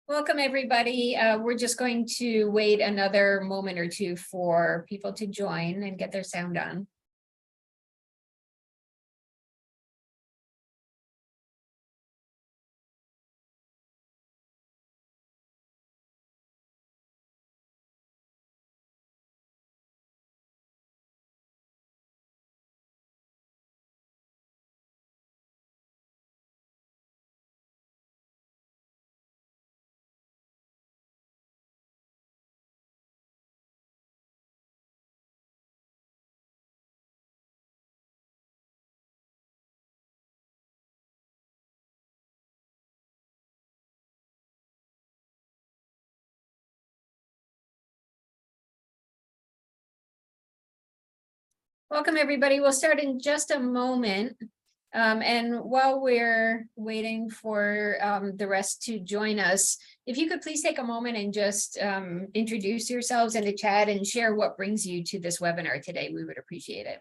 Welcome, everybody. We're just going to wait another moment or two for people to join and get their sound on. Welcome, everybody. We'll start in just a moment. And while we're waiting for the rest to join us, if you could please take a moment and just introduce yourselves in the chat and share what brings you to this webinar today, we would appreciate it.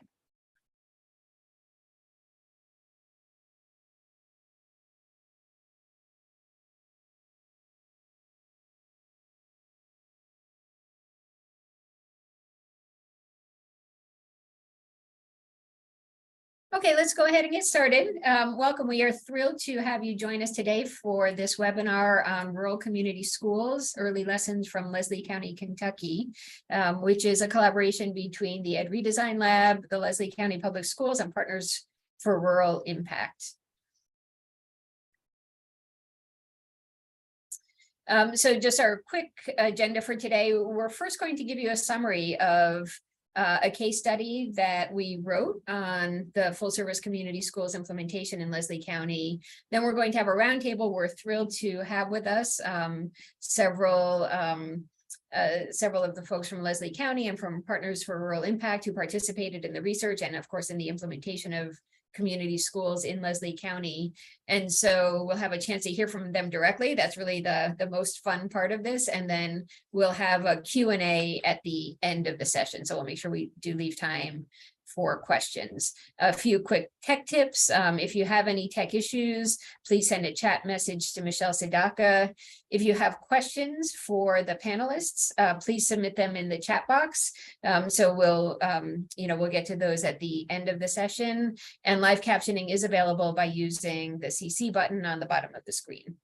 Okay, let's go ahead and get started. Welcome. We are thrilled to have you join us today for this webinar on rural community schools, early lessons from Leslie County, Kentucky, which is a collaboration between the Ed Redesign Lab, the Leslie County Public Schools, and Partners for Rural Impact. So just our quick agenda for today, we're first going to give you a summary of a case study that we wrote on the full service community schools implementation in Leslie County. Then we're going to have a roundtable. We're thrilled to have with us several of the folks from Leslie County and from Partners for Rural Impact who participated in the research and of course in the implementation of community schools in Leslie County. And so we'll have a chance to hear from them directly. That's really the most fun part of this. And then we'll have a Q&A at the end of the session. So we'll make sure we do leave time for questions. A few quick tech tips. If you have any tech issues, please send a chat message to Michelle Sedaka. If you have questions for the panelists, please submit them in the chat box. So we'll get to those at the end of the session. And live captioning is available by using the CC button on the bottom of the screen.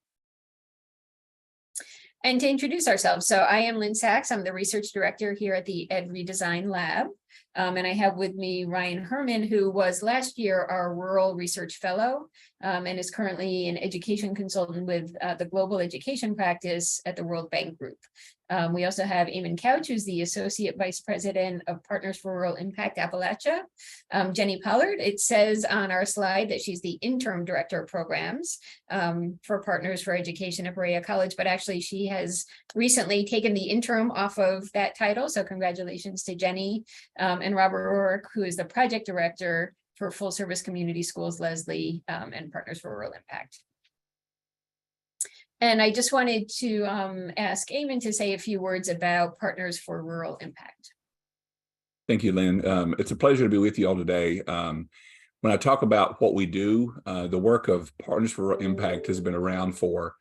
And to introduce ourselves, so I am Lynn Sachs. I'm the research director here at the Ed Redesign Lab. And I have with me Ryan Herman, who was last year our Rural Research Fellow and is currently an education consultant with the Global Education Practice at the World Bank Group. We also have Eamon Couch, who's the Associate Vice President of Partners for Rural Impact Appalachia. Jenny Pollard, it says on our slide that she's the Interim Director of Programs for Partners for Education at Berea College, but actually she has recently taken the interim off of that title. So congratulations to Jenny. And Robert Rourke, who is the Project Director for Full Service Community Schools, Leslie, and Partners for Rural Impact. And I just wanted to ask Eamon to say a few words about Partners for Rural Impact. Thank you, Lynn. It's a pleasure to be with you all today. When I talk about what we do, the work of Partners for Rural Impact has been around for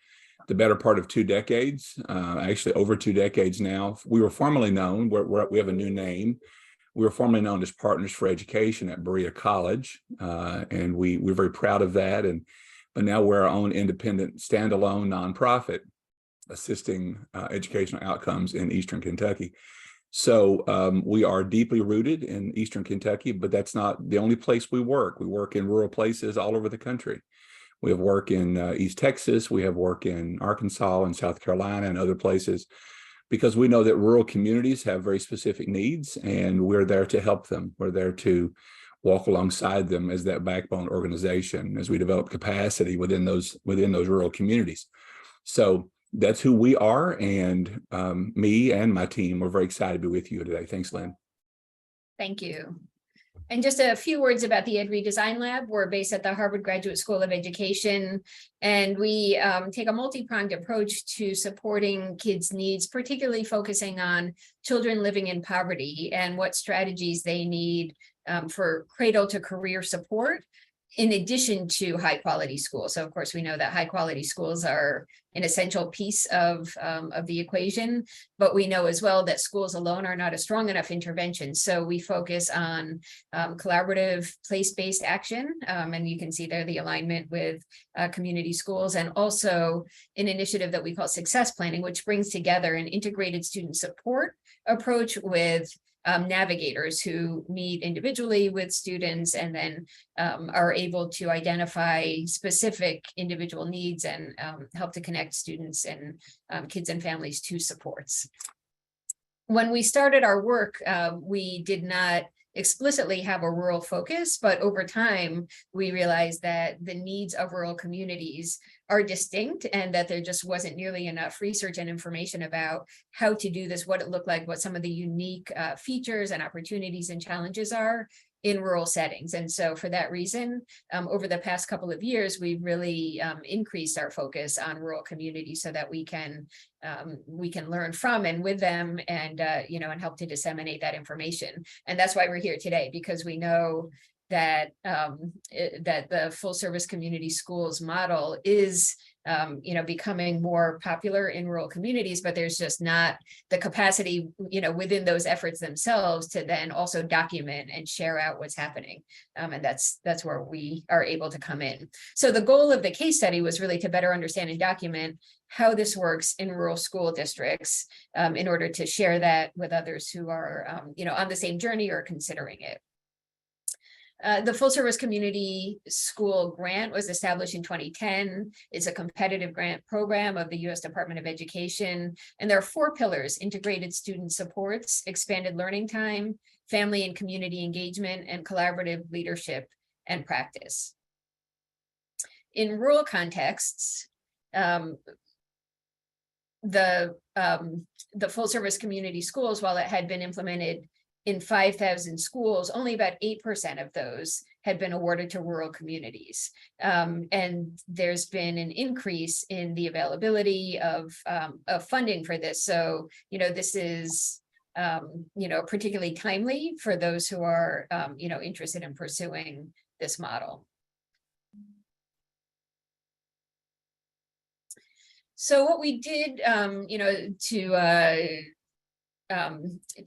the better part of 2 decades, actually over 2 decades now. We were formerly known, we have a new name. We were formerly known as Partners for Education at Berea College, and we're very proud of that. But now we're our own independent, standalone nonprofit assisting educational outcomes in Eastern Kentucky. So we are deeply rooted in Eastern Kentucky, but that's not the only place we work. We work in rural places all over the country. We have work in East Texas. We have work in Arkansas and South Carolina and other places, because we know that rural communities have very specific needs, and we're there to help them. We're there to walk alongside them as that backbone organization as we develop capacity within those rural communities. So that's who we are, and me and my team, we're very excited to be with you today. Thanks, Lynn. Thank you. And just a few words about the Ed Redesign Lab. We're based at the Harvard Graduate School of Education, and we take a multi-pronged approach to supporting kids' needs, particularly focusing on children living in poverty and what strategies they need for cradle to career support, in addition to high quality schools. So of course, we know that high quality schools are an essential piece of the equation, but we know as well that schools alone are not a strong enough intervention. So we focus on collaborative place-based action, and you can see there the alignment with community schools, and also an initiative that we call success planning, which brings together an integrated student support approach with navigators who meet individually with students and then are able to identify specific individual needs and help to connect students and kids and families to supports. When we started our work, we did not explicitly have a rural focus, but over time, we realized that the needs of rural communities are distinct and that there just wasn't nearly enough research and information about how to do this, what it looked like, what some of the unique features and opportunities and challenges are in rural settings. And so for that reason, over the past couple of years, we've really increased our focus on rural communities so that we can learn from and with them and, and help to disseminate that information. And that's why we're here today, because we know that that the full service community schools model is becoming more popular in rural communities, but there's just not the capacity, within those efforts themselves to then also document and share out what's happening. And that's where we are able to come in. So the goal of the case study was really to better understand and document how this works in rural school districts in order to share that with others who are, on the same journey or considering it. The Full Service Community School Grant was established in 2010. It's a competitive grant program of the U.S. Department of Education. And there are 4 pillars: integrated student supports, expanded learning time, family and community engagement, and collaborative leadership and practice. In rural contexts, the Full Service Community Schools, while it had been implemented in 5,000 schools, only about 8% of those had been awarded to rural communities. And there's been an increase in the availability of funding for this. So, this is, particularly timely for those who are, interested in pursuing this model. So what we did,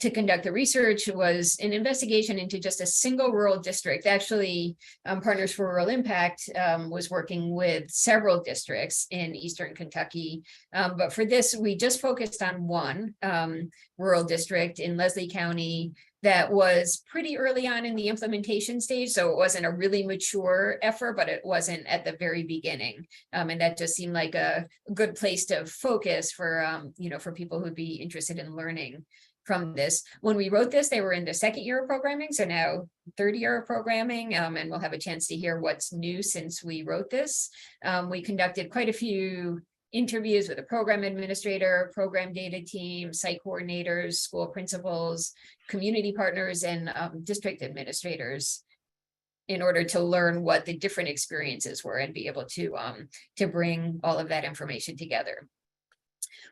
to conduct the research was an investigation into just a single rural district. Actually, Partners for Rural Impact was working with several districts in Eastern Kentucky. But for this, we just focused on one rural district in Leslie County that was pretty early on in the implementation stage. So it wasn't a really mature effort, but it wasn't at the very beginning. And that just seemed like a good place to focus for, for people who'd be interested in learning from this. When we wrote this, they were in the 2nd year of programming. So now 3rd year of programming, and we'll have a chance to hear what's new since we wrote this. We conducted quite a few interviews with a program administrator, program data team, site coordinators, school principals, community partners, and district administrators in order to learn what the different experiences were and be able to bring all of that information together.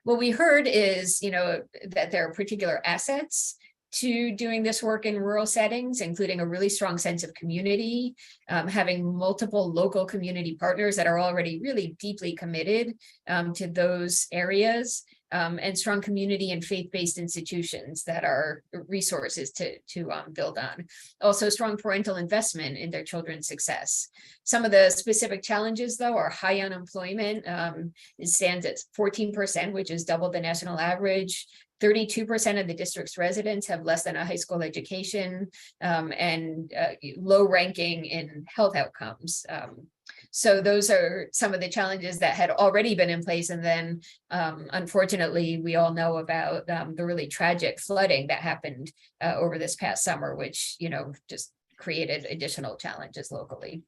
What we heard is, that there are particular assets to doing this work in rural settings, including a really strong sense of community, having multiple local community partners that are already really deeply committed to those areas, and strong community and faith-based institutions that are resources to build on. Also, strong parental investment in their children's success. Some of the specific challenges, though, are high unemployment. It stands at 14%, which is double the national average. 32% of the district's residents have less than a high school education, and low ranking in health outcomes. So those are some of the challenges that had already been in place. And then, unfortunately, we all know about the really tragic flooding that happened over this past summer, which, just created additional challenges locally.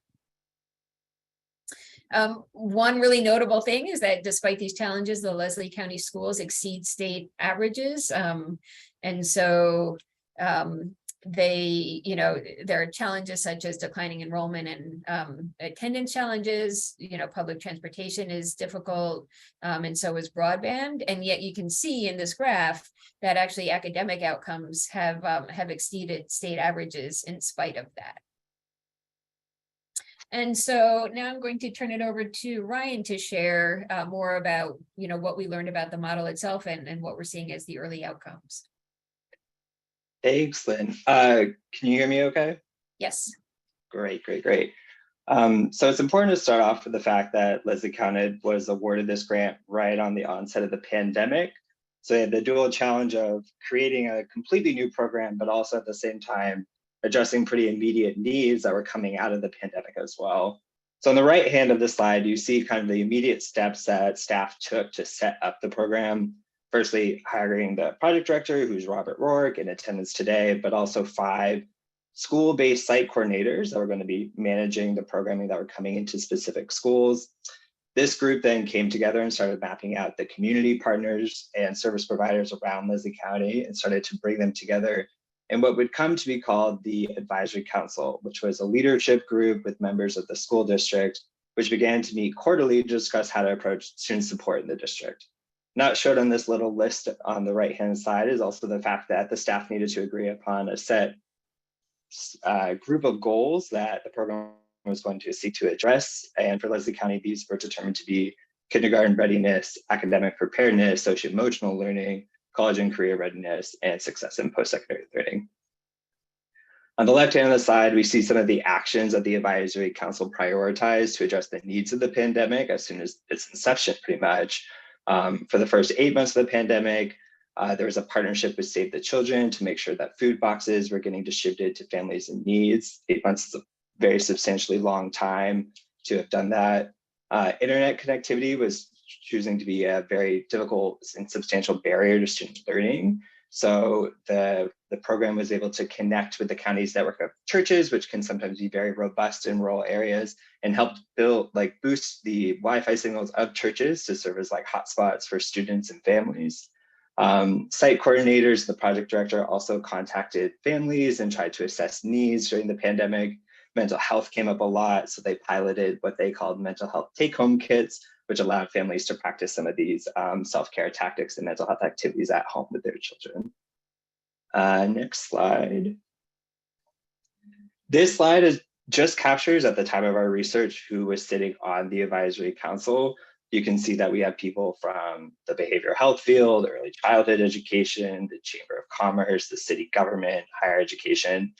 One really notable thing is that despite these challenges, the Leslie County schools exceed state averages. And so there are challenges such as declining enrollment and attendance challenges. Public transportation is difficult, and so is broadband. And yet you can see in this graph that actually academic outcomes have exceeded state averages in spite of that. And so now I'm going to turn it over to Ryan to share more about, what we learned about the model itself and what we're seeing as the early outcomes. Thanks, Lynn. Can you hear me okay? Yes. Great. So it's important to start off with the fact that Leslie County was awarded this grant right on the onset of the pandemic. So they had the dual challenge of creating a completely new program, but also at the same time, addressing pretty immediate needs that were coming out of the pandemic as well. So on the right hand of the slide, you see kind of the immediate steps that staff took to set up the program. Firstly, hiring the project director, who's Robert Rourke, in attendance today, but also 5 school-based site coordinators that were going to be managing the programming that were coming into specific schools. This group then came together and started mapping out the community partners and service providers around Leslie County and started to bring them together in what would come to be called the Advisory Council, which was a leadership group with members of the school district, which began to meet quarterly to discuss how to approach student support in the district. Not shown on this little list on the right-hand side is also the fact that the staff needed to agree upon a set group of goals that the program was going to seek to address. And for Leslie County, these were determined to be kindergarten readiness, academic preparedness, socio-emotional learning, college and career readiness, and success in post-secondary learning. On the left-hand side, we see some of the actions that the Advisory Council prioritized to address the needs of the pandemic as soon as its inception, pretty much. For the first 8 months of the pandemic, there was a partnership with Save the Children to make sure that food boxes were getting distributed to families in needs. 8 months is a very substantially long time to have done that. Internet connectivity was choosing to be a very difficult and substantial barrier to student learning. So the program was able to connect with the county's network of churches, which can sometimes be very robust in rural areas, and helped boost the Wi-Fi signals of churches to serve as hotspots for students and families. Site coordinators, the project director, also contacted families and tried to assess needs during the pandemic. Mental health came up a lot, so they piloted what they called mental health take-home kits, which allowed families to practice some of these self-care tactics and mental health activities at home with their children. Next slide. This slide just captures at the time of our research who was sitting on the Advisory Council. You can see that we have people from the behavioral health field, early childhood education, the Chamber of Commerce, the city government, higher education.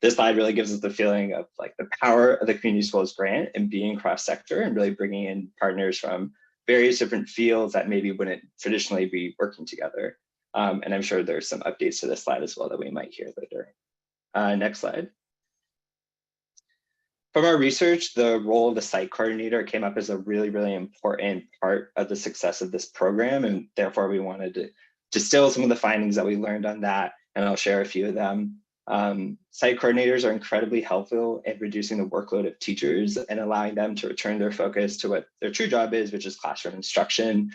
This slide really gives us the feeling of the power of the Community Schools Grant and being cross-sector and really bringing in partners from various different fields that maybe wouldn't traditionally be working together. And I'm sure there's some updates to this slide as well that we might hear later. Next slide. From our research, the role of the site coordinator came up as a really, really important part of the success of this program. And therefore, we wanted to distill some of the findings that we learned on that, and I'll share a few of them. Site coordinators are incredibly helpful in reducing the workload of teachers and allowing them to return their focus to what their true job is, which is classroom instruction.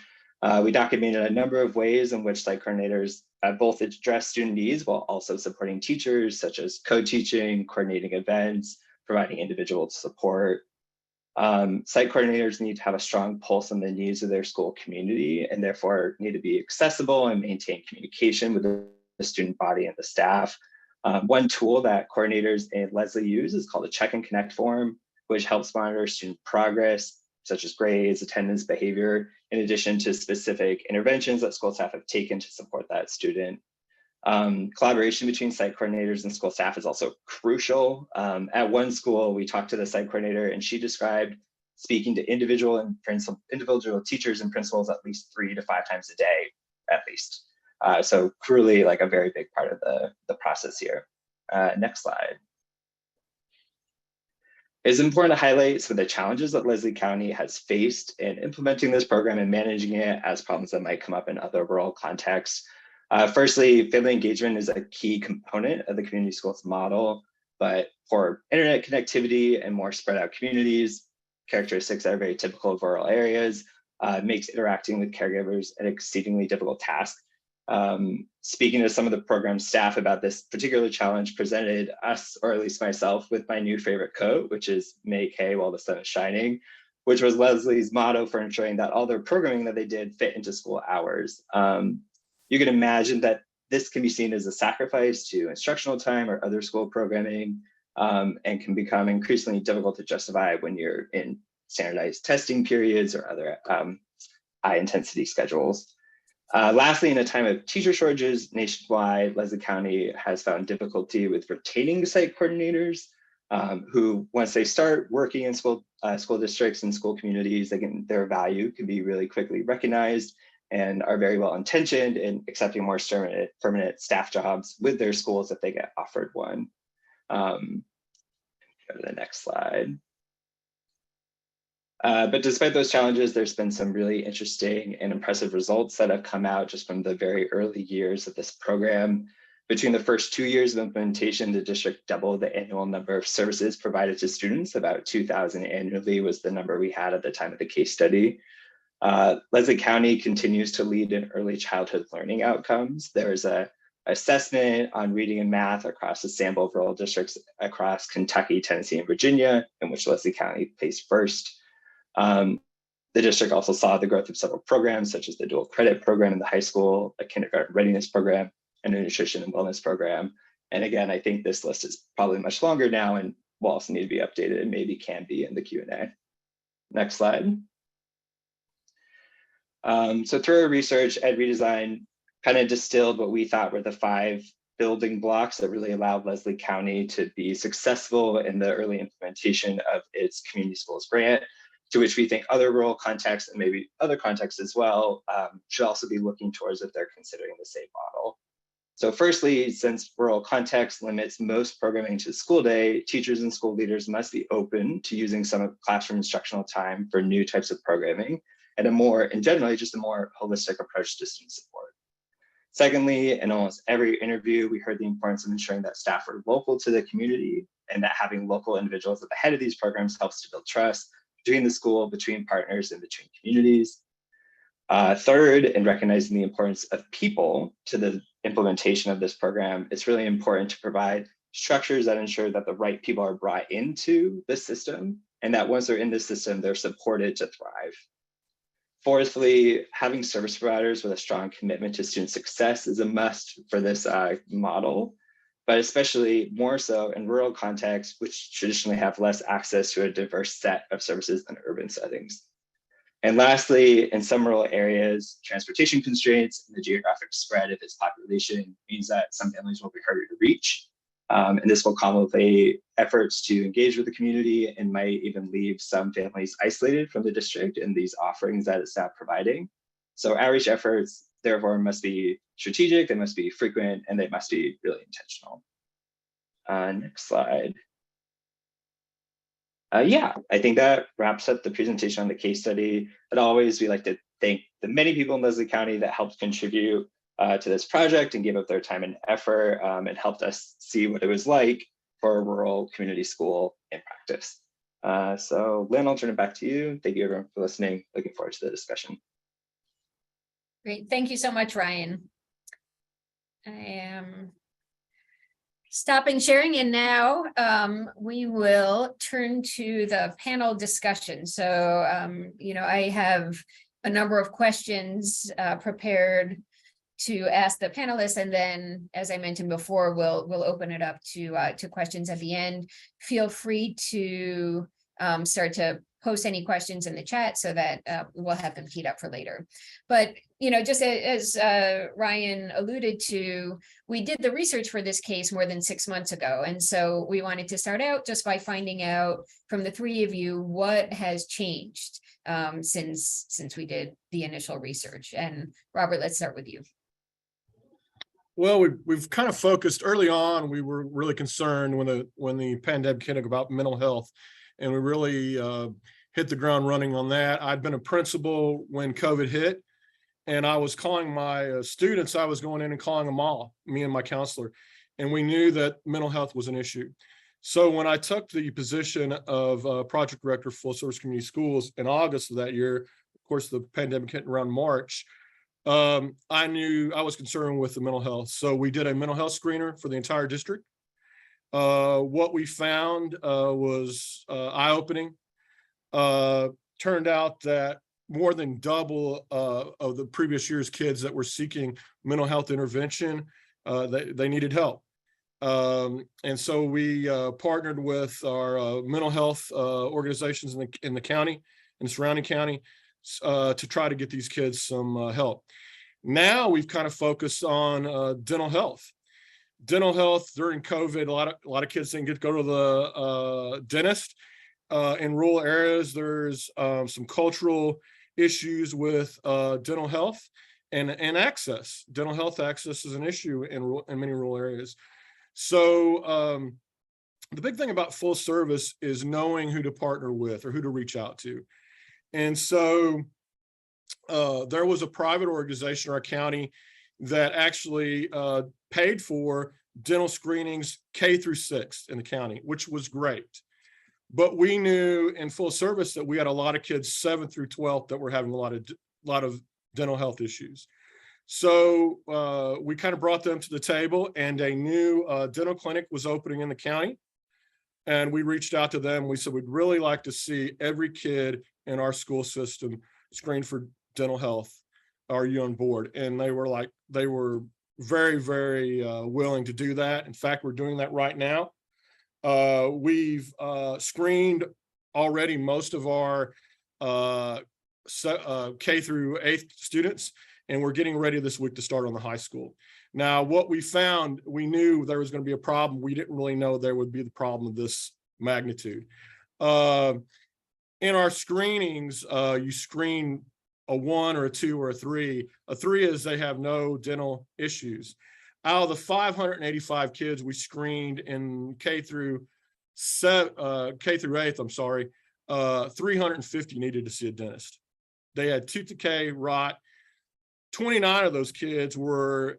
We documented a number of ways in which site coordinators both address student needs while also supporting teachers, such as co-teaching, coordinating events, providing individual support. Site coordinators need to have a strong pulse on the needs of their school community and therefore need to be accessible and maintain communication with the student body and the staff. One tool that coordinators and Leslie use is called a check and connect form, which helps monitor student progress, such as grades, attendance, behavior, in addition to specific interventions that school staff have taken to support that student. Collaboration between site coordinators and school staff is also crucial. At one school, we talked to the site coordinator and she described speaking to individual teachers and principals at least 3 to 5 times a day, at least. So truly a very big part of the process here. Next slide. It's important to highlight some of the challenges that Leslie County has faced in implementing this program and managing it as problems that might come up in other rural contexts. Firstly, family engagement is a key component of the community schools model, but for internet connectivity and more spread out communities, characteristics that are very typical of rural areas, makes interacting with caregivers an exceedingly difficult task. Speaking to some of the program staff about this particular challenge, presented us, or at least myself, with my new favorite quote, which is "Make hay while the sun is shining," which was Leslie's motto for ensuring that all their programming that they did fit into school hours. You can imagine that this can be seen as a sacrifice to instructional time or other school programming. and can become increasingly difficult to justify when you're in standardized testing periods or other high intensity schedules. Lastly, in a time of teacher shortages nationwide, Leslie County has found difficulty with retaining site coordinators who, once they start working in school districts and school communities, their value can be really quickly recognized and are very well intentioned in accepting more permanent staff jobs with their schools if they get offered one. Go to the next slide. But despite those challenges, there's been some really interesting and impressive results that have come out just from the very early years of this program. Between the first 2 years of implementation, the district doubled the annual number of services provided to students. About 2,000 annually was the number we had at the time of the case study. Leslie County continues to lead in early childhood learning outcomes. There's a assessment on reading and math across a sample of rural districts across Kentucky, Tennessee, and Virginia, in which Leslie County placed first. The district also saw the growth of several programs, such as the dual credit program in the high school, a kindergarten readiness program, and a nutrition and wellness program. And again, I think this list is probably much longer now and will also need to be updated and maybe can be in the Q&A. Next slide. So through our research, Ed Redesign kind of distilled what we thought were the 5 building blocks that really allowed Leslie County to be successful in the early implementation of its community schools grant, to which we think other rural contexts and maybe other contexts as well should also be looking towards if they're considering the same model. So firstly, since rural context limits most programming to the school day, teachers and school leaders must be open to using some of classroom instructional time for new types of programming and generally just a more holistic approach to student support. Secondly, in almost every interview, we heard the importance of ensuring that staff are local to the community and that having local individuals at the head of these programs helps to build trust between the school, between partners, and between communities. Third, in recognizing the importance of people to the implementation of this program, it's really important to provide structures that ensure that the right people are brought into the system and that once they're in the system, they're supported to thrive. Fourthly, having service providers with a strong commitment to student success is a must for this model, but especially more so in rural contexts, which traditionally have less access to a diverse set of services than urban settings. And lastly, in some rural areas, transportation constraints and the geographic spread of its population means that some families will be harder to reach. And this will complicate efforts to engage with the community and might even leave some families isolated from the district and these offerings that it's now providing. So outreach efforts, therefore, must be strategic, they must be frequent, and they must be really intentional. Next slide. Yeah, I think that wraps up the presentation on the case study. As always, we like to thank the many people in Leslie County that helped contribute to this project and gave up their time and effort and helped us see what it was like for a rural community school in practice. So Lynn, I'll turn it back to you. Thank you everyone for listening. Looking forward to the discussion. Great, thank you so much, Ryan. I am stopping sharing, and now we will turn to the panel discussion. So, I have a number of questions prepared to ask the panelists, and then, as I mentioned before, we'll open it up to questions at the end. Feel free to start to post any questions in the chat so that we'll have them teed up for later. But just as Ryan alluded to, we did the research for this case more than 6 months ago, and so we wanted to start out just by finding out from the 3 of you what has changed since we did the initial research. And Robert, let's start with you. Well, we've kind of focused early on. We were really concerned when the pandemic hit about mental health, and we really hit the ground running on that. I'd been a principal when COVID hit, and I was calling my students. I was going in and calling them all, me and my counselor, and we knew that mental health was an issue. So when I took the position of project director for Full Service Community Schools in August of that year, of course, the pandemic hit around March, I knew I was concerned with the mental health. So we did a mental health screener for the entire district. What we found was eye-opening. Turned out that more than double of the previous year's kids that were seeking mental health intervention, they needed help. And so we partnered with our mental health organizations in the county and the surrounding county to try to get these kids some help. Now we've kind of focused on dental health. Dental health during COVID, a lot of kids didn't get to go to the dentist. In rural areas, there's some cultural issues with dental health and access. Dental health access is an issue in many rural areas. So the big thing about full service is knowing who to partner with or who to reach out to. And so there was a private organization in our county that actually paid for dental screenings K through 6 in the county, which was great. But we knew in full service that we had a lot of kids 7th through 12th that were having a lot of dental health issues. So we kind of brought them to the table, and a new dental clinic was opening in the county. And we reached out to them. We said, we'd really like to see every kid in our school system screened for dental health. Are you on board? And they were very, very willing to do that. In fact, we're doing that right now. We've screened already most of our K through 8th students, and we're getting ready this week to start on the high school. Now, what we found, we knew there was going to be a problem. We didn't really know there would be the problem of this magnitude. In our screenings, you screen a 1 or a 2 or a 3. A 3 is they have no dental issues. Out of the 585 kids we screened in K through 8th, I'm sorry, 350 needed to see a dentist. They had tooth decay, rot. 29 of those kids were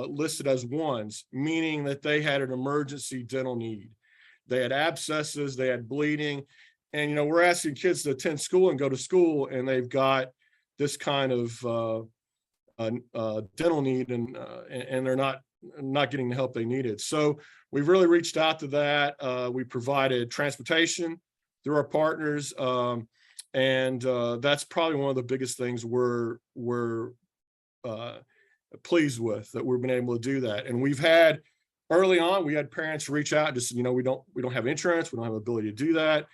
listed as 1s, meaning that they had an emergency dental need. They had abscesses, they had bleeding. And, we're asking kids to attend school and go to school, and they've got this kind of dental need, and they're not getting the help they needed. So we've really reached out to that. We provided transportation through our partners. And that's probably one of the biggest things we're pleased with, that we've been able to do that. And we've had, early on, we had parents reach out and just, we don't have insurance, we don't have the ability to do that.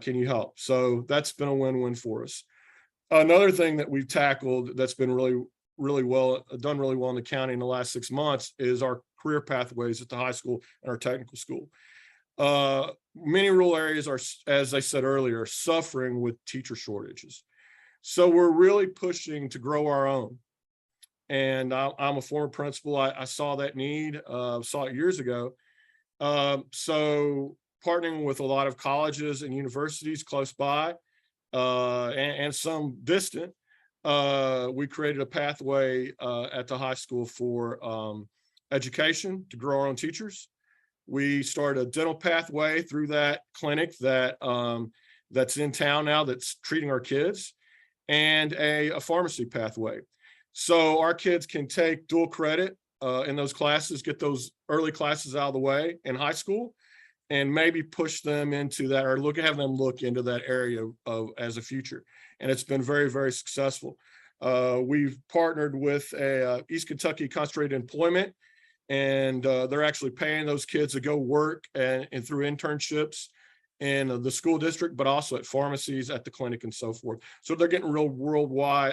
Can you help? So that's been a win-win for us. Another thing that we've tackled that's been really well in the county in the last 6 months is our career pathways at the high school and our technical school. Many rural areas are, as I said earlier, suffering with teacher shortages. So we're really pushing to grow our own. And I'm a former principal. I saw that need, saw it years ago. So partnering with a lot of colleges and universities close by, and some distant, we created a pathway at the high school for education to grow our own teachers. We started a dental pathway through that clinic that's in town now, that's treating our kids, and a pharmacy pathway. So our kids can take dual credit in those classes, get those early classes out of the way in high school, and maybe push them into that, or have them look into that area as a future. And it's been very, very successful. We've partnered with East Kentucky Concentrated Employment, and they're actually paying those kids to go work and through internships in the school district, but also at pharmacies, at the clinic, and so forth. So they're getting real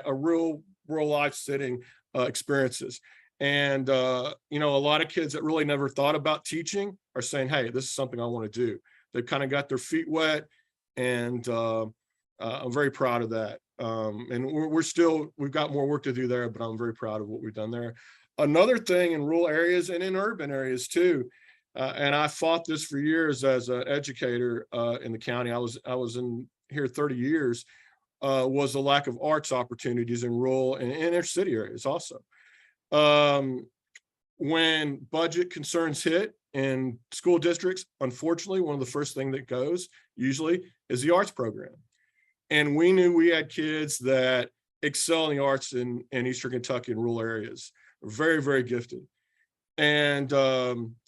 life sitting experiences. And, a lot of kids that really never thought about teaching are saying, hey, this is something I want to do. They've kind of got their feet wet, and I'm very proud of that. And we've got more work to do there, but I'm very proud of what we've done there. Another thing in rural areas and in urban areas too, and I fought this for years as an educator in the county. I was in here 30 years, was the lack of arts opportunities in rural and inner city areas also. When budget concerns hit in school districts, unfortunately, one of the first things that goes usually is the arts program. And we knew we had kids that excel in the arts in Eastern Kentucky and rural areas, very, very gifted. And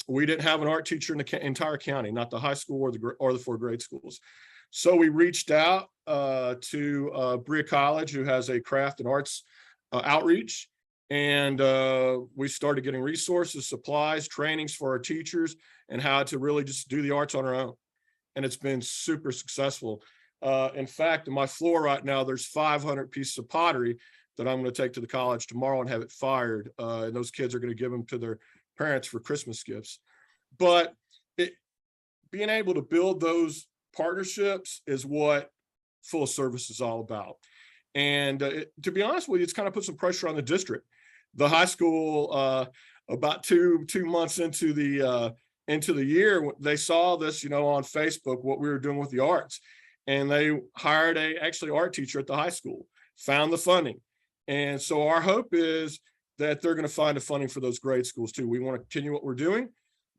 we didn't have an art teacher in the entire county, not the high school or the 4 grade schools. So we reached out to Berea College, who has a craft and arts outreach. And we started getting resources, supplies, trainings for our teachers, and how to really just do the arts on our own. And it's been super successful. In fact, on my floor right now, there's 500 pieces of pottery that I'm going to take to the college tomorrow and have it fired. And those kids are going to give them to their parents for Christmas gifts. But being able to build those partnerships is what full service is all about. And to be honest with you, it's kind of put some pressure on the district. The high school, about two months into the year, they saw this, on Facebook, what we were doing with the arts. And they hired actually art teacher at the high school, found the funding. And so our hope is that they're going to find the funding for those grade schools too. We want to continue what we're doing,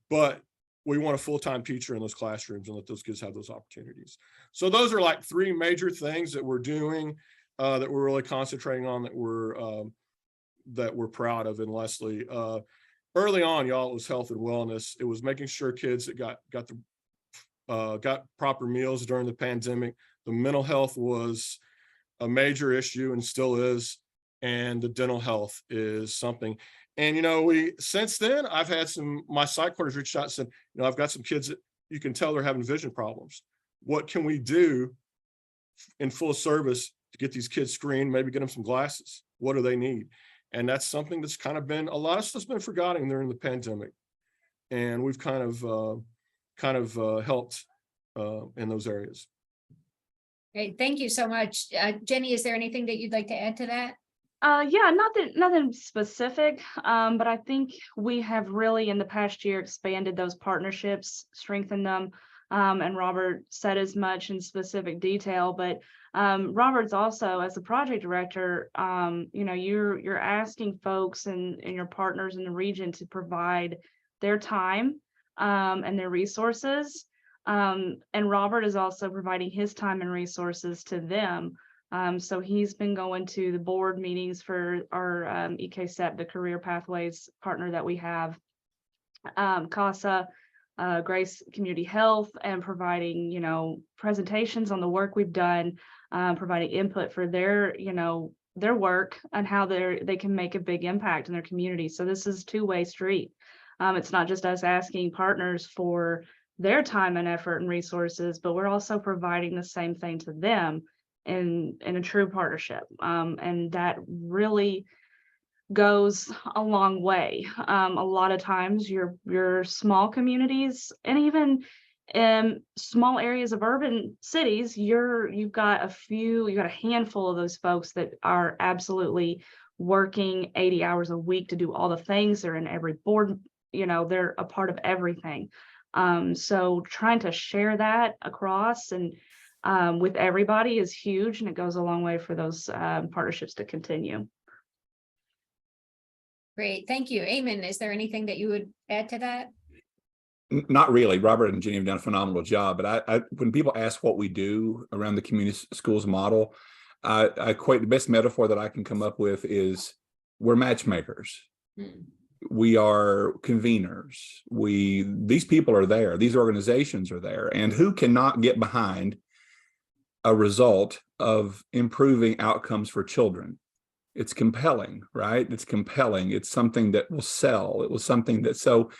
but we want a full-time teacher in those classrooms and let those kids have those opportunities. So those are like three major things that we're doing, that we're really concentrating on, that we're proud of in Leslie. Early on, y'all, it was health and wellness. It was making sure kids that got proper meals during the pandemic. The mental health was a major issue and still is, and the dental health is something. And since then, I've had my site coordinators reached out and said, I've got some kids that you can tell they're having vision problems. What can we do in full service to get these kids screened, maybe get them some glasses? What do they need? And that's something that's kind of been, a lot of stuff's been forgotten during the pandemic. And we've kind of helped in those areas. Great, thank you so much. Jenny, is there anything that you'd like to add to that? Yeah, nothing specific, but I think we have really in the past year expanded those partnerships, strengthened them, and Robert said as much in specific detail, but Robert's also, as the project director, you're asking folks and your partners in the region to provide their time and their resources, and Robert is also providing his time and resources to them. So he's been going to the board meetings for our EKSEP, the career pathways partner that we have, CASA, Grace Community Health, and providing, presentations on the work we've done, providing input for their work and how they can make a big impact in their community. So this is a two-way street. It's not just us asking partners for their time and effort and resources, but we're also providing the same thing to them in a true partnership. And that really goes a long way. A lot of times your small communities and even in small areas of urban cities, you've got a handful of those folks that are absolutely working 80 hours a week to do all the things. They're in every board, they're a part of everything. So trying to share that across and with everybody is huge, and it goes a long way for those partnerships to continue. Great, thank you. Eamon, is there anything that you would add to that? Not really. Robert and Jenny have done a phenomenal job, but I when people ask what we do around the community schools model, I equate the best metaphor that I can come up with is we're matchmakers. We are conveners. These people are there. These organizations are there. And who cannot get behind a result of improving outcomes for children? It's compelling, right? It's compelling. It's something that will sell. It was something that, so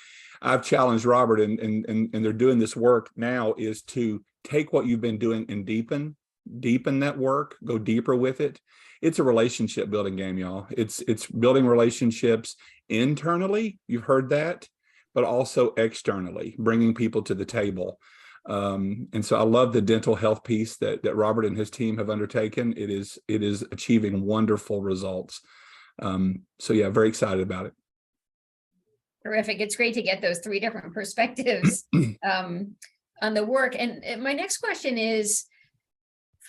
I've challenged Robert and they're doing this work now, is to take what you've been doing and deepen that work, go deeper with it. It's a relationship building game, y'all. It's building relationships internally, you've heard that, but also externally, bringing people to the table. And so I love the dental health piece that Robert and his team have undertaken. It is achieving wonderful results. So yeah, very excited about it. Terrific. It's great to get those three different perspectives on the work. And my next question is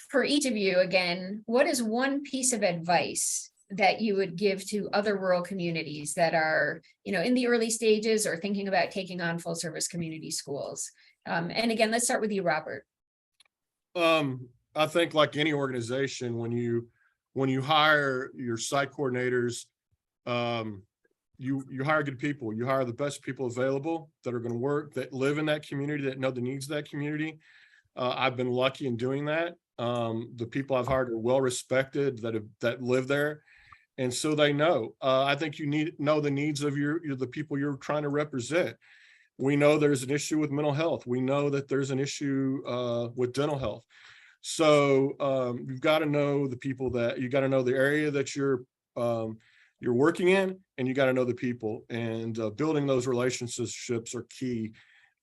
for each of you again, what is one piece of advice that you would give to other rural communities that are, in the early stages or thinking about taking on full service community schools? And again, let's start with you, Robert. I think like any organization, when you hire your site coordinators, you hire good people. You hire the best people available that are going to work, that live in that community, that know the needs of that community. I've been lucky in doing that. The people I've hired are well respected, that live there, And so they know. I think you need know the needs of the people you're trying to represent. We know there's an issue with mental health. We know that there's an issue with dental health. So you've got to know the people that you got to know the area that you're working in, and you got to know the people, and building those relationships are key.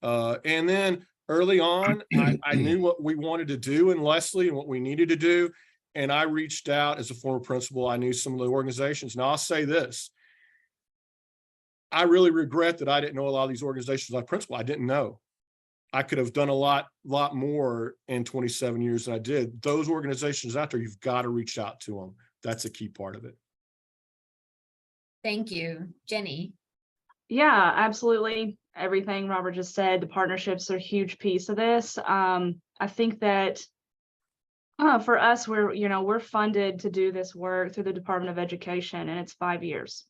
And then early on, I knew what we wanted to do in Leslie and what we needed to do. And I reached out as a former principal. I knew some of the organizations. Now I'll say this. I really regret that I didn't know a lot of these organizations as principal. I didn't know. I could have done a lot more in 27 years than I did. Those organizations out there, you've got to reach out to them. That's a key part of it. Thank you. Jenny? Yeah, absolutely. Everything Robert just said, the partnerships are a huge piece of this. I think that for us, we're funded to do this work through the Department of Education, and it's 5 years.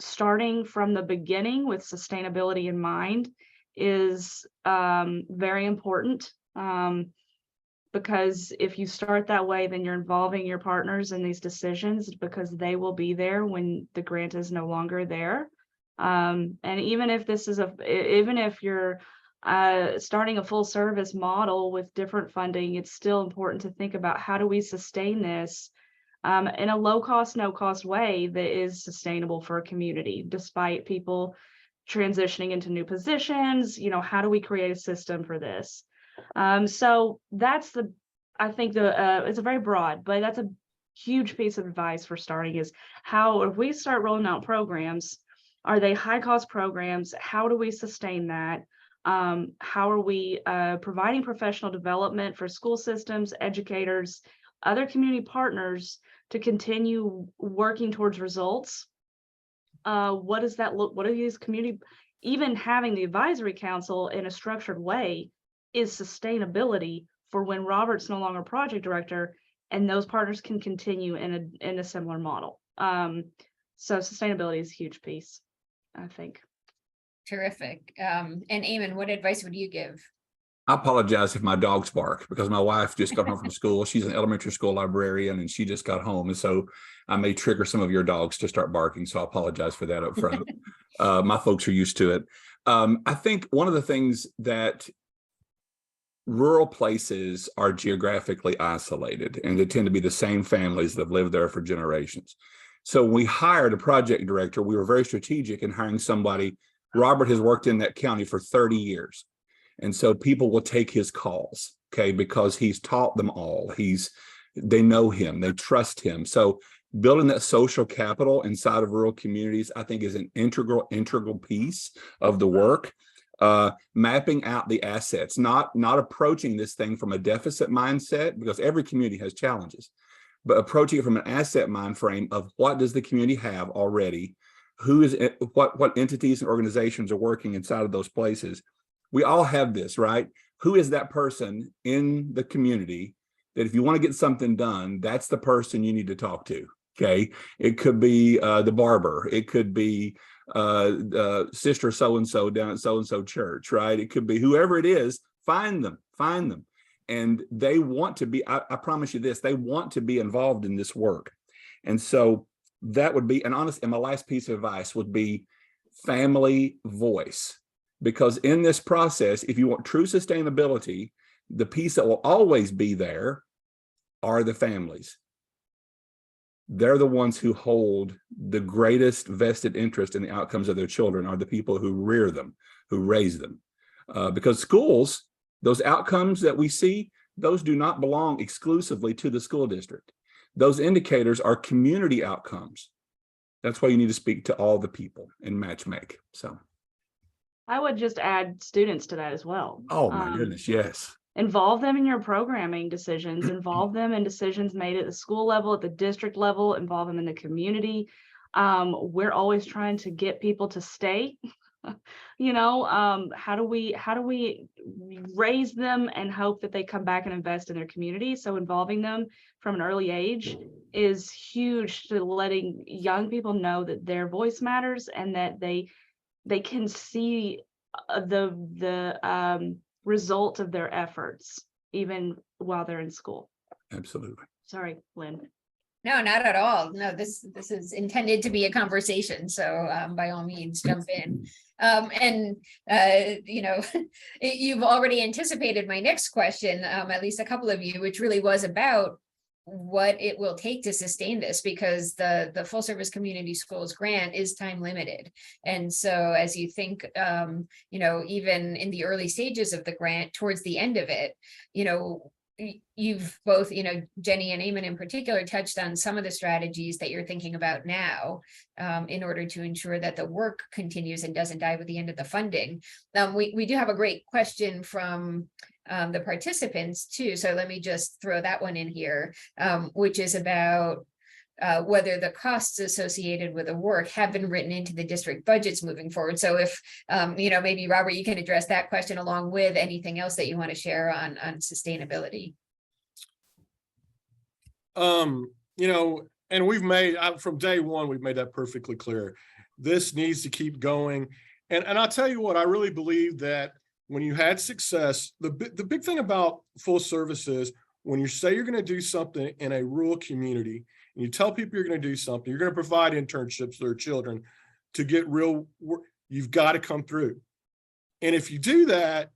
Starting from the beginning with sustainability in mind is very important, because if you start that way, then you're involving your partners in these decisions, because they will be there when the grant is no longer there. And even if you're starting a full service model with different funding, it's still important to think about how do we sustain this in a low cost, no cost way that is sustainable for a community, despite people transitioning into new positions. How do we create a system for this? So that's I think it's a very broad, but that's a huge piece of advice for starting is how, if we start rolling out programs, are they high cost programs? How do we sustain that? How are we providing professional development for school systems, educators, other community partners to continue working towards results? What does that look? What are these community, even having the advisory council in a structured way is sustainability for when Robert's no longer project director, and those partners can continue in a similar model. So sustainability is a huge piece, I think. Terrific. And Eamon, what advice would you give? I apologize if my dogs bark, because my wife just got home from school. She's an elementary school librarian, and she just got home. And so I may trigger some of your dogs to start barking. So I apologize for that up front. My folks are used to it. I think one of the things that rural places are geographically isolated, and they tend to be the same families that have lived there for generations. So when we hired a project director, we were very strategic in hiring somebody. Robert has worked in that county for 30 years. And so people will take his calls, okay, because he's taught them all. They know him, they trust him. So building that social capital inside of rural communities, I think, is an integral piece of the work. Mapping out the assets, not approaching this thing from a deficit mindset, because every community has challenges, but approaching it from an asset mind frame of what does the community have already, what entities and organizations are working inside of those places. We all have this, right? Who is that person in the community that if you want to get something done, that's the person you need to talk to, okay? It could be the barber. It could be sister so-and-so down at so-and-so church, right? It could be whoever it is. Find them. And they want to be, I promise you this, they want to be involved in this work. And so that would be, and my last piece of advice would be family voice. Because in this process, if you want true sustainability, the piece that will always be there are the families. They're the ones who hold the greatest vested interest in the outcomes of their children, are the people who rear them, who raise them. Because schools, those outcomes that we see, those do not belong exclusively to the school district. Those indicators are community outcomes. That's why you need to speak to all the people and matchmake. So I would just add students to that as well. Oh my goodness, yes. Involve them in your programming decisions, involve them in decisions made at the school level, at the district level, involve them in the community. We're always trying to get people to stay. How do we raise them and hope that they come back and invest in their community? So involving them from an early age is huge to letting young people know that their voice matters and that they can see the result of their efforts even while they're in school. Absolutely. Sorry, Lynn. No, not at all. No, this is intended to be a conversation, so by all means, jump in. You know, you've already anticipated my next question, at least a couple of you, which really was about what it will take to sustain this, because the full service community schools grant is time limited. And so as you think, you know, even in the early stages of the grant, towards the end of it, you know, you've both, you know, Jenny and Eamon in particular, touched on some of the strategies that you're thinking about now in order to ensure that the work continues and doesn't die with the end of the funding. We do have a great question from the participants too. So let me just throw that one in here, which is about whether the costs associated with the work have been written into the district budgets moving forward. So if, you know, maybe Robert, you can address that question along with anything else that you want to share on sustainability. You know, and we've made, from day one, we've made that perfectly clear. This needs to keep going. And I'll tell you what, I really believe that when you had success, the big thing about full service is when you say you're going to do something in a rural community, and you tell people you're going to do something, you're going to provide internships to their children to get real work, you've got to come through. And if you do that,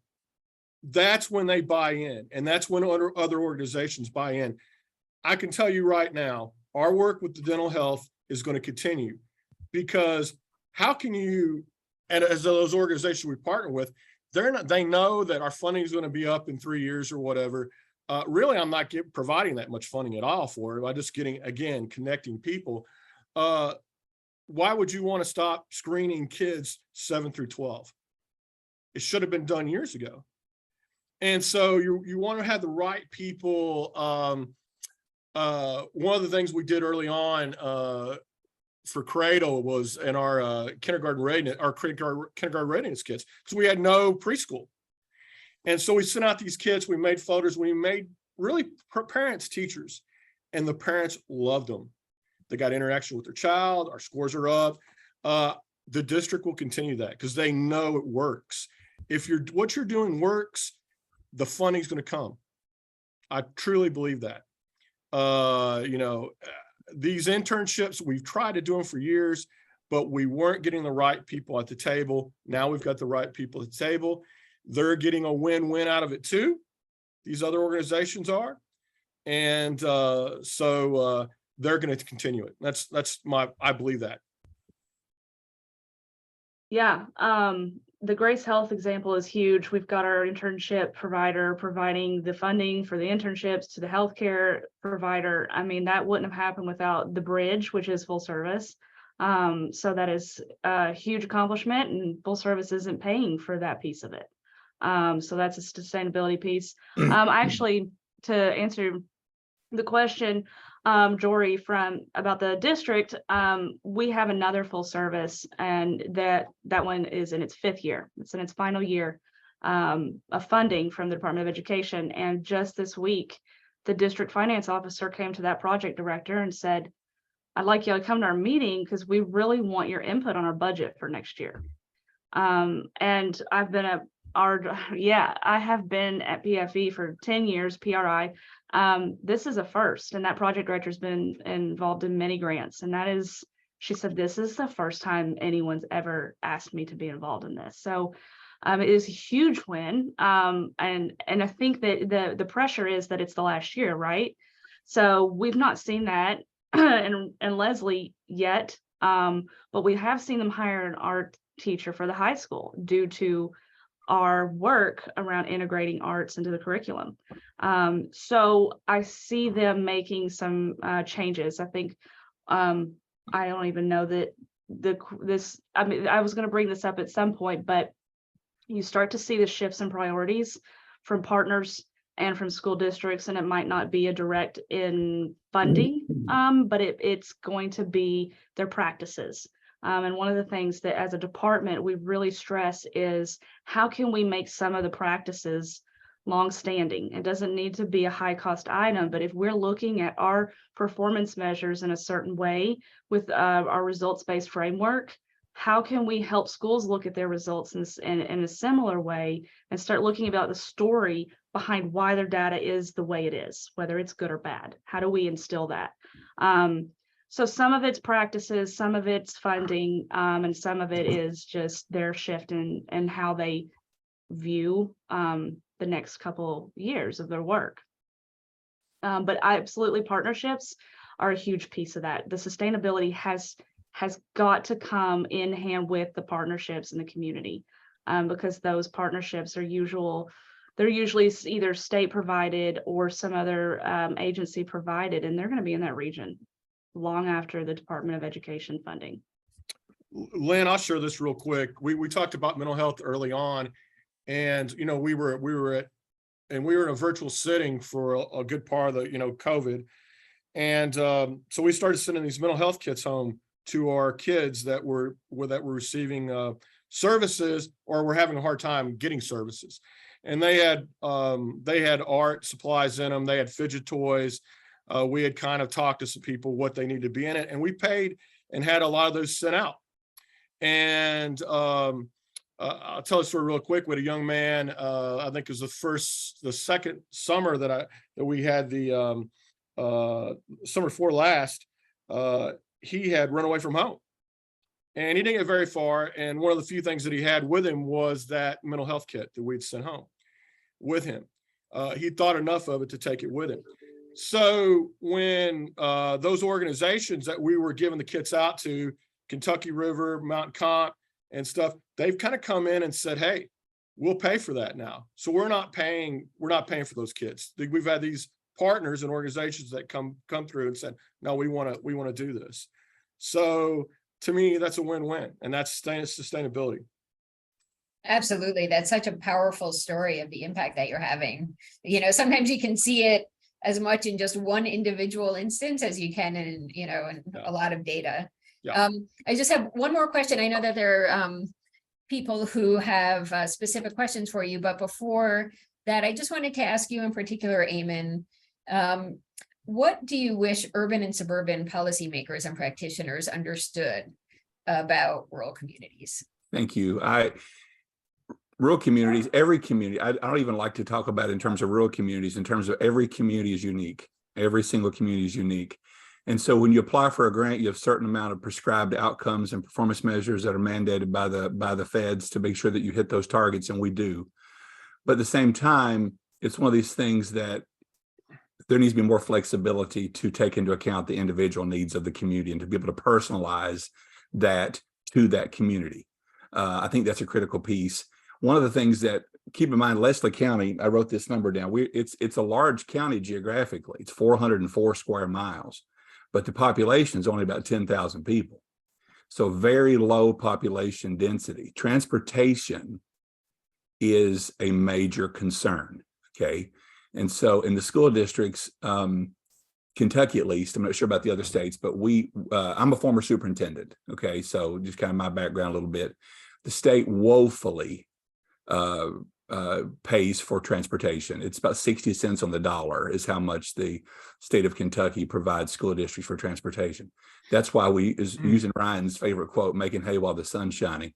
that's when they buy in. And that's when other organizations buy in. I can tell you right now, our work with the dental health is going to continue, because how can you, and as those organizations we partner with, they know that our funding is going to be up in 3 years or whatever. Really, I'm not providing that much funding at all for it. I'm just again, connecting people. Why would you want to stop screening kids 7 through 12? It should have been done years ago. And so you want to have the right people. One of the things we did early on for Cradle was in our kindergarten readiness kits, because we had no preschool. And so we sent out these kits, we made folders, we made really parents, teachers, and the parents loved them. They got interaction with their child, our scores are up. The district will continue that because they know it works. If what you're doing works, the funding's going to come. I truly believe that. You know, these internships, we've tried to do them for years, but we weren't getting the right people at the table. Now we've got the right people at the table. They're getting a win-win out of it too. These other organizations are. And so they're going to continue it. I believe that. Yeah, the Grace Health example is huge. We've got our internship provider providing the funding for the internships to the healthcare provider. I mean, that wouldn't have happened without the bridge, which is full service. So that is a huge accomplishment, and full service isn't paying for that piece of it. So that's a sustainability piece. Actually, to answer the question, Jory, about the district, we have another full service, and that one is in its 5th year. It's in its final year of funding from the Department of Education. And just this week, the district finance officer came to that project director and said, I'd like you to come to our meeting because we really want your input on our budget for next year. And I've been I have been at PFE for 10 years, PRI. This is a first, and that project director has been involved in many grants. And she said, this is the first time anyone's ever asked me to be involved in this. So it is a huge win. And I think that the pressure is that it's the last year, right? So we've not seen that in Leslie yet, but we have seen them hire an art teacher for the high school due to our work around integrating arts into the curriculum. So I see them making some changes. I think I don't even know that I was going to bring this up at some point, but you start to see the shifts in priorities from partners and from school districts, and it might not be a direct in funding, but it's going to be their practices. And one of the things that as a department we really stress is how can we make some of the practices longstanding? It doesn't need to be a high cost item, but if we're looking at our performance measures in a certain way with our results-based framework, how can we help schools look at their results in a similar way and start looking about the story behind why their data is the way it is, whether it's good or bad. How do we instill that? So some of it's practices, some of it's funding, and some of it is just their shift in how they view the next couple years of their work. But absolutely, partnerships are a huge piece of that. The sustainability has got to come in hand with the partnerships in the community, because those partnerships are they're usually either state provided or some other agency provided, and they're going to be in that region long after the Department of Education funding. Lynn, I'll share this real quick. We talked about mental health early on, and we were in a virtual setting for a good part of the COVID, and so we started sending these mental health kits home to our kids that were receiving services or were having a hard time getting services. And they had art supplies in them. They had fidget toys. We had kind of talked to some people what they needed to be in it, and we paid and had a lot of those sent out. And I'll tell a story real quick. With a young man, I think it was the second summer that we had the summer before last. He had run away from home, and he didn't get very far. And one of the few things that he had with him was that mental health kit that we'd sent home with him. He thought enough of it to take it with him. So when those organizations that we were giving the kits out to, Kentucky River, Mountain Comp and stuff, they've kind of come in and said, hey, we'll pay for that now. So we're not paying for those kits. We've had these partners and organizations that come through and said, no, we want to do this. So to me, that's a win-win, and that's sustainability. Absolutely. That's such a powerful story of the impact that you're having. Sometimes you can see it as much in just one individual instance as you can in a lot of data. Yeah. I just have one more question. I know that there are people who have specific questions for you, but before that, I just wanted to ask you in particular, Eamon, what do you wish urban and suburban policymakers and practitioners understood about rural communities? Thank you. Rural communities, every community, I don't even like to talk about it in terms of rural communities, in terms of every community is unique. Every single community is unique. And so when you apply for a grant, you have a certain amount of prescribed outcomes and performance measures that are mandated by the feds to make sure that you hit those targets, and we do. But at the same time, it's one of these things that there needs to be more flexibility to take into account the individual needs of the community and to be able to personalize that to that community. I think that's a critical piece. One of the things that, keep in mind, Leslie County, I wrote this number down. It's a large county geographically. It's 404 square miles, but the population is only about 10,000 people. So very low population density. Transportation is a major concern, okay? And so in the school districts, Kentucky at least, I'm not sure about the other states, but I'm a former superintendent, okay? So just kind of my background a little bit. The state woefully pays for transportation. It's about 60 cents on the dollar is how much the state of Kentucky provides school districts for transportation. That's why using Ryan's favorite quote, making hay while the sun's shining.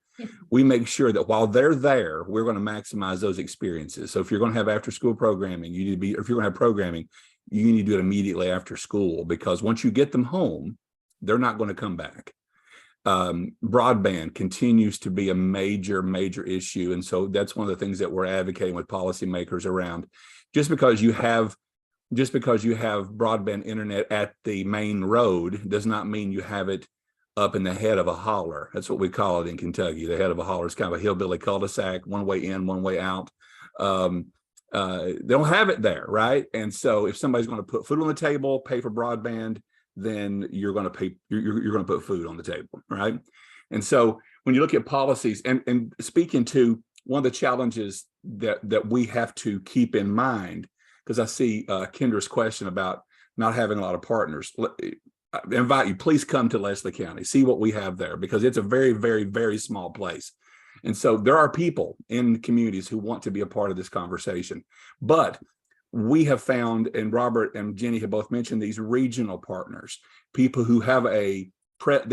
We make sure that while they're there, we're going to maximize those experiences. So if you're going to have after school programming, if you're going to have programming, you need to do it immediately after school, because once you get them home, they're not going to come back. Broadband continues to be a major issue. And so that's one of the things that we're advocating with policymakers around. Just because you have broadband internet at the main road does not mean you have it up in the head of a holler. That's what we call it in Kentucky. The head of a holler is kind of a hillbilly cul-de-sac, one way in, one way out. They don't have it there, right? And so if somebody's going to put food on the table, pay for broadband, then you're going to pay. You're going to put food on the table, right? And so when you look at policies, and speaking to one of the challenges that we have to keep in mind, because I see Kendra's question about not having a lot of partners. I invite you, please come to Leslie County, see what we have there, because it's a very small place. And so there are people in communities who want to be a part of this conversation, but we have found, and Robert and Jenny have both mentioned, these regional partners, people who have they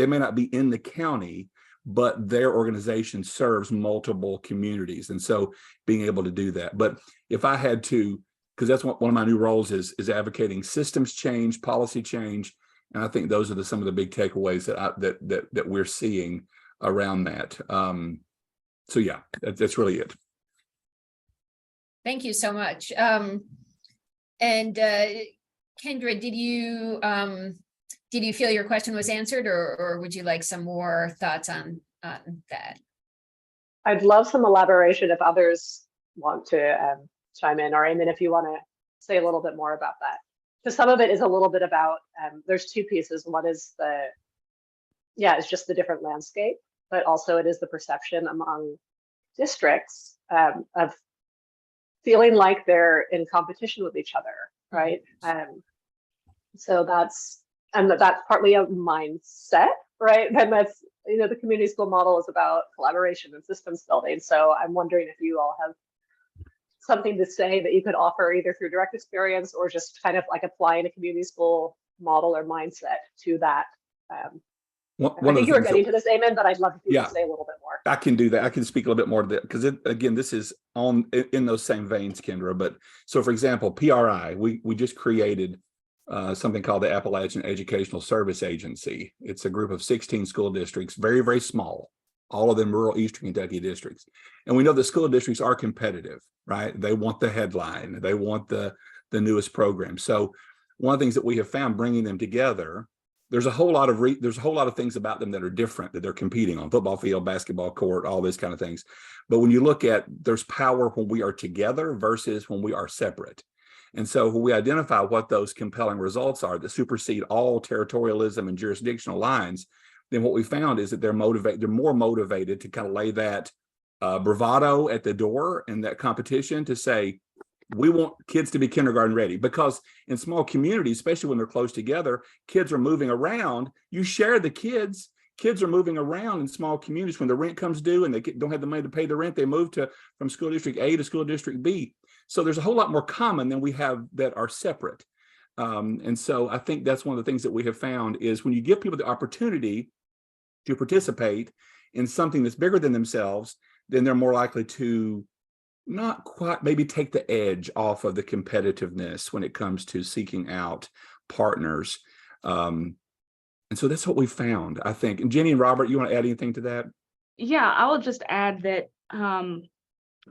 may not be in the county, but their organization serves multiple communities. And so being able to do that. But if I had to, because that's one of my new roles is advocating systems change, policy change. And I think those are some of the big takeaways that we're seeing around that. So yeah, that's really it. Thank you so much. And Kendra, did you feel your question was answered, or would you like some more thoughts on that? I'd love some elaboration if others want to chime in, or Eamon, if you want to say a little bit more about that. Because some of it is a little bit about, there's two pieces. One is it's just the different landscape, but also it is the perception among districts of feeling like they're in competition with each other, right? So that's partly a mindset, right? And that's, the community school model is about collaboration and systems building. So I'm wondering if you all have something to say that you could offer either through direct experience or just kind of like applying a community school model or mindset to that. I think you were getting to this, Eamon, but I'd love if you could say a little bit more. I can do that. I can speak a little bit more to that because again, this is in those same veins, Kendra. But so for example, PRI, we just created something called the Appalachian Educational Service Agency. It's a group of 16 school districts, very, very small, all of them rural Eastern Kentucky districts. And we know the school districts are competitive, right? They want the headline, they want the newest program. So one of the things that we have found bringing them together, there's a whole lot of things about them that are different that they're competing on: football field, basketball court, all these kind of things. But when you look at, there's power when we are together versus when we are separate. And so when we identify what those compelling results are that supersede all territorialism and jurisdictional lines, then what we found is that they're more motivated to kind of lay that bravado at the door and that competition to say, we want kids to be kindergarten ready, because in small communities, especially when they're close together, kids are moving around. You share the kids. Kids are moving around in small communities. When the rent comes due and they don't have the money to pay the rent, they move from school district A to school district B. So there's a whole lot more common than we have that are separate. And so I think that's one of the things that we have found is when you give people the opportunity to participate in something that's bigger than themselves, then they're more likely to not quite maybe take the edge off of the competitiveness when it comes to seeking out partners. And so that's what we found, I think. And Jenny and Robert, you want to add anything to that? Yeah, I will just add that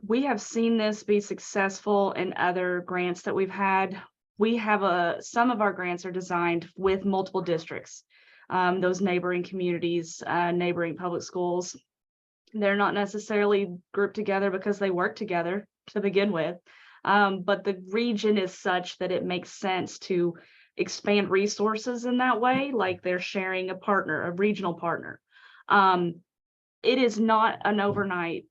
we have seen this be successful in other grants that we've had. We have some of our grants are designed with multiple districts, those neighboring communities, neighboring public schools. They're not necessarily grouped together because they work together to begin with, but the region is such that it makes sense to expand resources in that way, like they're sharing a regional partner. It is not an overnight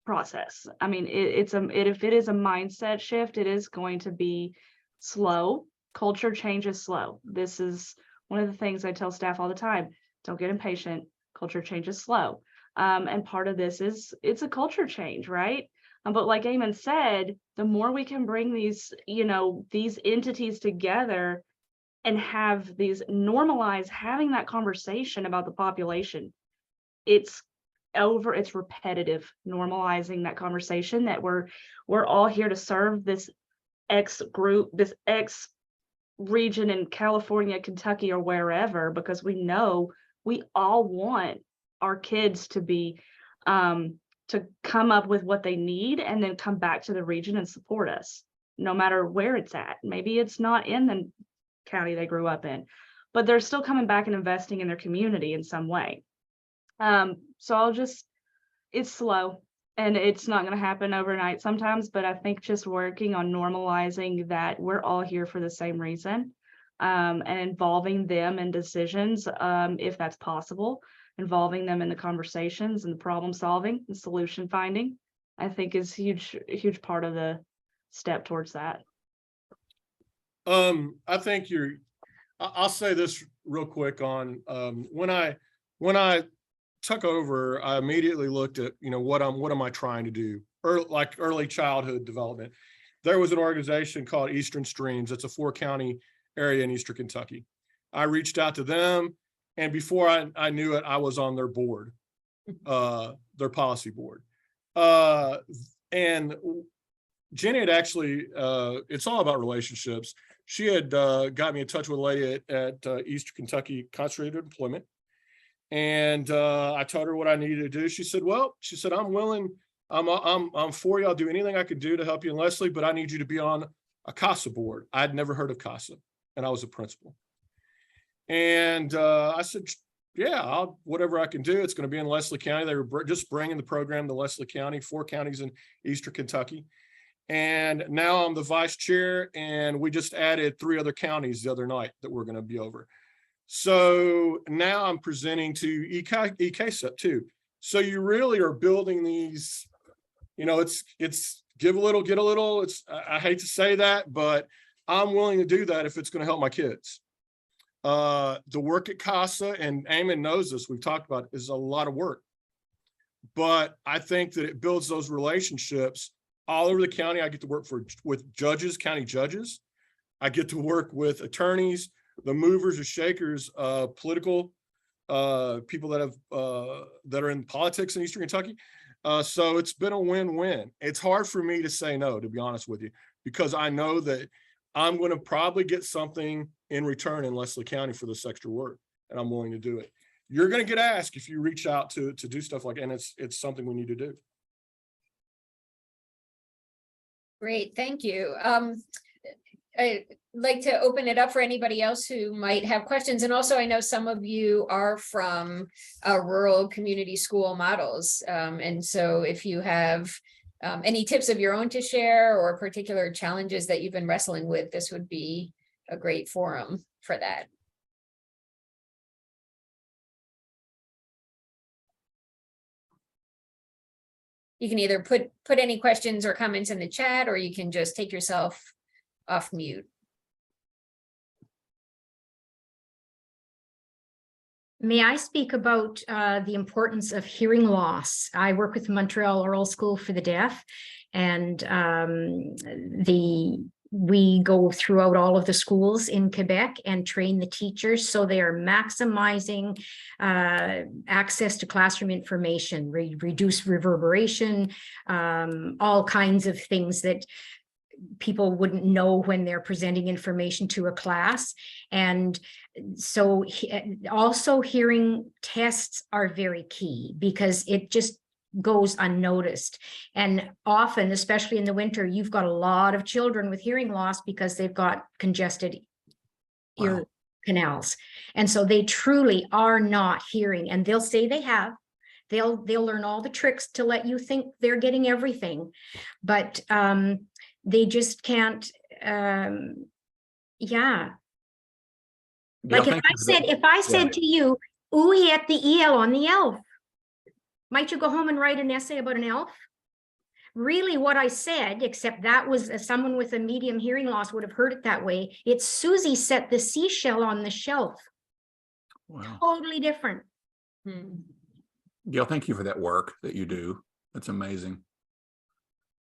process. I mean, if it is a mindset shift, it is going to be slow. Culture change is slow. This is one of the things I tell staff all the time. Don't get impatient. Culture change is slow. And part of this is it's a culture change, right? But like Eamon said, the more we can bring these entities together and have these normalize having that conversation about the population, it's repetitive, normalizing that conversation that we're all here to serve this X group, this X region in California, Kentucky, or wherever, because we know we all want our kids to be to come up with what they need and then come back to the region and support us no matter where it's at. Maybe it's not in the county they grew up in, but they're still coming back and investing in their community in some way. So it's slow and it's not going to happen overnight sometimes, but I think just working on normalizing that we're all here for the same reason, and involving them in decisions, if that's possible, involving them in the conversations and the problem solving and solution finding, I think is a huge part of the step towards that. I think I'll say this real quick on, when I took over, I immediately looked at, what am I trying to do? Early childhood development. There was an organization called Eastern Streams. It's a 4-county area in Eastern Kentucky. I reached out to them And before I knew it, I was on their board, their policy board. And Jenny had actually, it's all about relationships. She had got me in touch with a lady at Eastern Kentucky Concentrated Employment. And I told her what I needed to do. She said, well, I'm willing, I'm for you. I'll do anything I could do to help you and Leslie, but I need you to be on a CASA board. I'd never heard of CASA, and I was a principal. And I said, yeah, whatever I can do. It's going to be in Leslie County. They were just bringing the program to Leslie County, 4 counties in Eastern Kentucky. And now I'm the vice chair, and we just added 3 other counties the other night that we're going to be over. So now I'm presenting to ECASA too. So you really are building these, it's give a little, get a little. I hate to say that, but I'm willing to do that if it's going to help my kids. The work at CASA, and Eamon knows this, we've talked about, is a lot of work. But I think that it builds those relationships all over the county. I get to work with judges, county judges. I get to work with attorneys, the movers or shakers, political people that are in politics in Eastern Kentucky. So it's been a win-win. It's hard for me to say no, to be honest with you, because I know that I'm going to probably get something in return in Leslie County for this extra work, and I'm willing to do it. You're going to get asked if you reach out to do stuff like that, and it's something we need to do. Great, thank you. I'd like to open it up for anybody else who might have questions. And also, I know some of you are from rural community school models. And so if you have any tips of your own to share, or particular challenges that you've been wrestling with, this would be a great forum for that. You can either put any questions or comments in the chat, or you can just take yourself off mute. May I speak about the importance of hearing loss? I work with Montreal Oral School for the Deaf, and we go throughout all of the schools in Quebec and train the teachers so they are maximizing access to classroom information, reduce reverberation, all kinds of things that people wouldn't know when they're presenting information to a class. And so also hearing tests are very key, because it just goes unnoticed. And often, especially in the winter, you've got a lot of children with hearing loss because they've got congested ear canals. And so they truly are not hearing, and they'll say they have. They'll learn all the tricks to let you think they're getting everything, but they just can't. Yeah. Like if I said to you, "Ooey at the EL on the elf," might you go home and write an essay about an elf? Really, what I said, except that was someone with a medium hearing loss would have heard it that way. It's Susie set the seashell on the shelf. Wow. Totally different. Gail, thank you for that work that you do. That's amazing.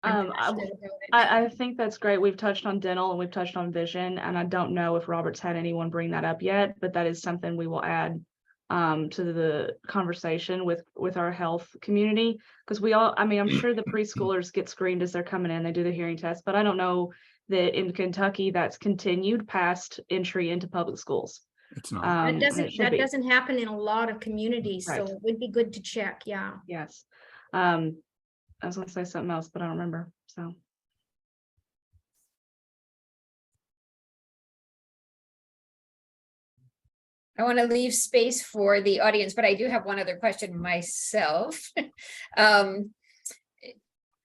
I think that's great. We've touched on dental and we've touched on vision, and I don't know if Robert's had anyone bring that up yet, but that is something we will add to the conversation with our health community, because I'm sure the preschoolers get screened as they're coming in, they do the hearing test, but I don't know that in Kentucky that's continued past entry into public schools. It's not. That doesn't happen in a lot of communities, Right. so it would be good to check. Yeah. Yes. I was going to say something else, but I don't remember. So. I want to leave space for the audience, but I do have one other question myself.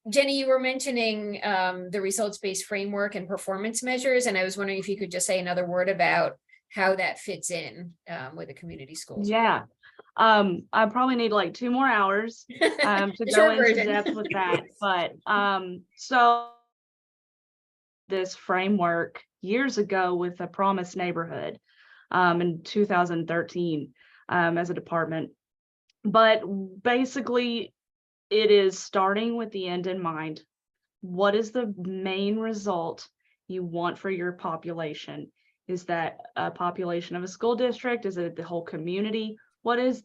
Jenny, you were mentioning the results-based framework and performance measures, and I was wondering if you could just say another word about how that fits in with the community schools. Yeah. I probably need like 2 more hours to go into depth with that. But so this framework years ago with the Promise Neighborhood in 2013 as a department. But basically, it is starting with the end in mind. What is the main result you want for your population? Is that a population of a school district? Is it the whole community? What is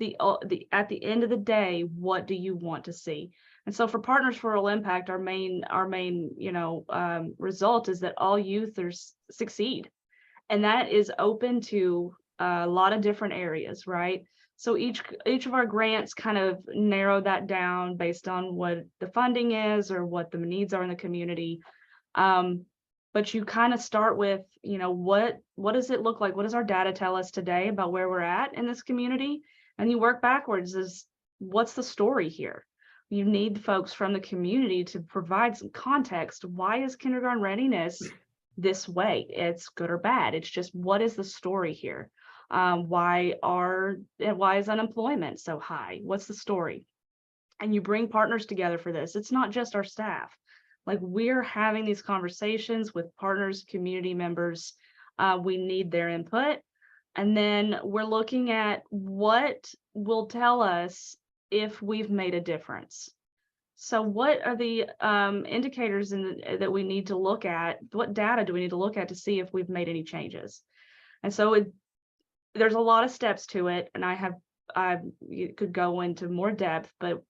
at the end of the day, what do you want to see? And so for Partners for Rural Impact, our main result is that all youthers succeed. And that is open to a lot of different areas, right? So each of our grants kind of narrow that down based on what the funding is or what the needs are in the community. But you kind of start with, what does it look like? What does our data tell us today about where we're at in this community? And you work backwards is what's the story here? You need folks from the community to provide some context. Why is kindergarten readiness this way? It's good or bad. It's just, what is the story here? Why is unemployment so high? What's the story? And you bring partners together for this. It's not just our staff. Like, we're having these conversations with partners, community members. We need their input. And then we're looking at what will tell us if we've made a difference. So what are the indicators that we need to look at? What data do we need to look at to see if we've made any changes? And so there's a lot of steps to it. And you could go into more depth, but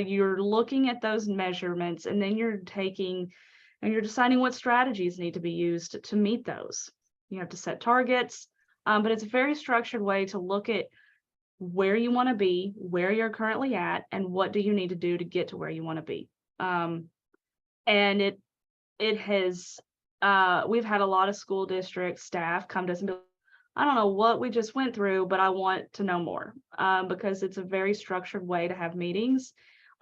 you're looking at those measurements, and then you're deciding what strategies need to be used to meet those. You have to set targets, but it's a very structured way to look at where you want to be, where you're currently at, and what do you need to do to get to where you want to be. And it has, we've had a lot of school district staff come to us and be like, I don't know what we just went through, but I want to know more, because it's a very structured way to have meetings.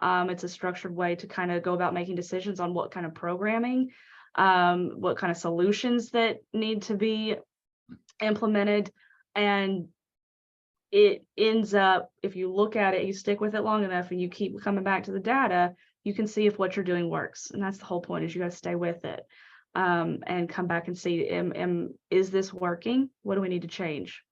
It's a structured way to kind of go about making decisions on what kind of programming, what kind of solutions that need to be implemented. And it ends up, if you look at it, you stick with it long enough and you keep coming back to the data, you can see if what you're doing works. And that's the whole point, is you got to stay with it, and come back and see, is this working? What do we need to change?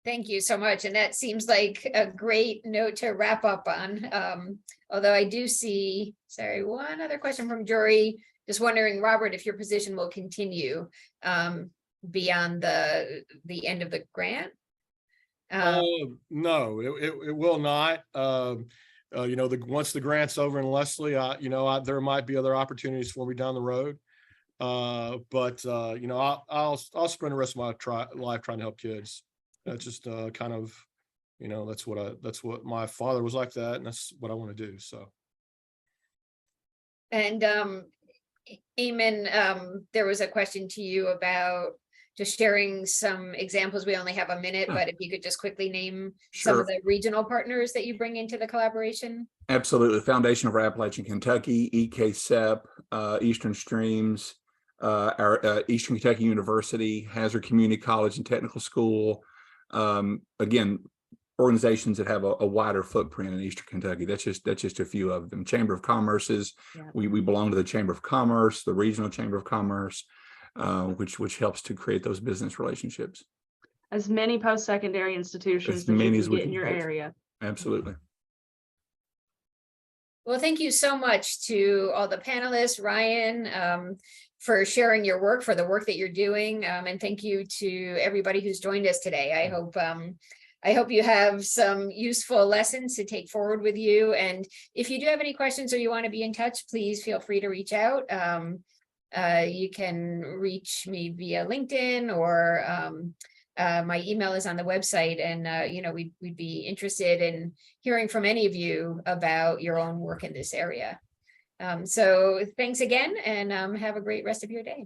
Thank you so much. And that seems like a great note to wrap up on. Although I do see, one other question from Jory, just wondering, Robert, if your position will continue beyond the end of the grant? No, it will not. Once the grant's over in Leslie, there might be other opportunities for me down the road. But I'll spend the rest of my life trying to help kids. That's just kind of, that's what my father was like that, and that's what I want to do. So. And Eamon, there was a question to you about just sharing some examples. We only have a minute, but if you could just quickly name some of the regional partners that you bring into the collaboration. Absolutely. Foundation for Appalachian Kentucky, EKSEP, Eastern Streams, our Eastern Kentucky University, Hazard Community College and Technical School. Again, organizations that have a wider footprint in Eastern Kentucky. That's just a few of them. Chamber of Commerce's, we belong to the Chamber of Commerce, the Regional Chamber of Commerce, which helps to create those business relationships. As many post-secondary institutions as many as we get in your area. Absolutely. Well, thank you so much to all the panelists, Ryan, for sharing your work, for the work that you're doing. And thank you to everybody who's joined us today. I hope you have some useful lessons to take forward with you. And if you do have any questions or you want to be in touch, please feel free to reach out. You can reach me via LinkedIn, or my email is on the website, and we'd be interested in hearing from any of you about your own work in this area. So thanks again, and have a great rest of your day.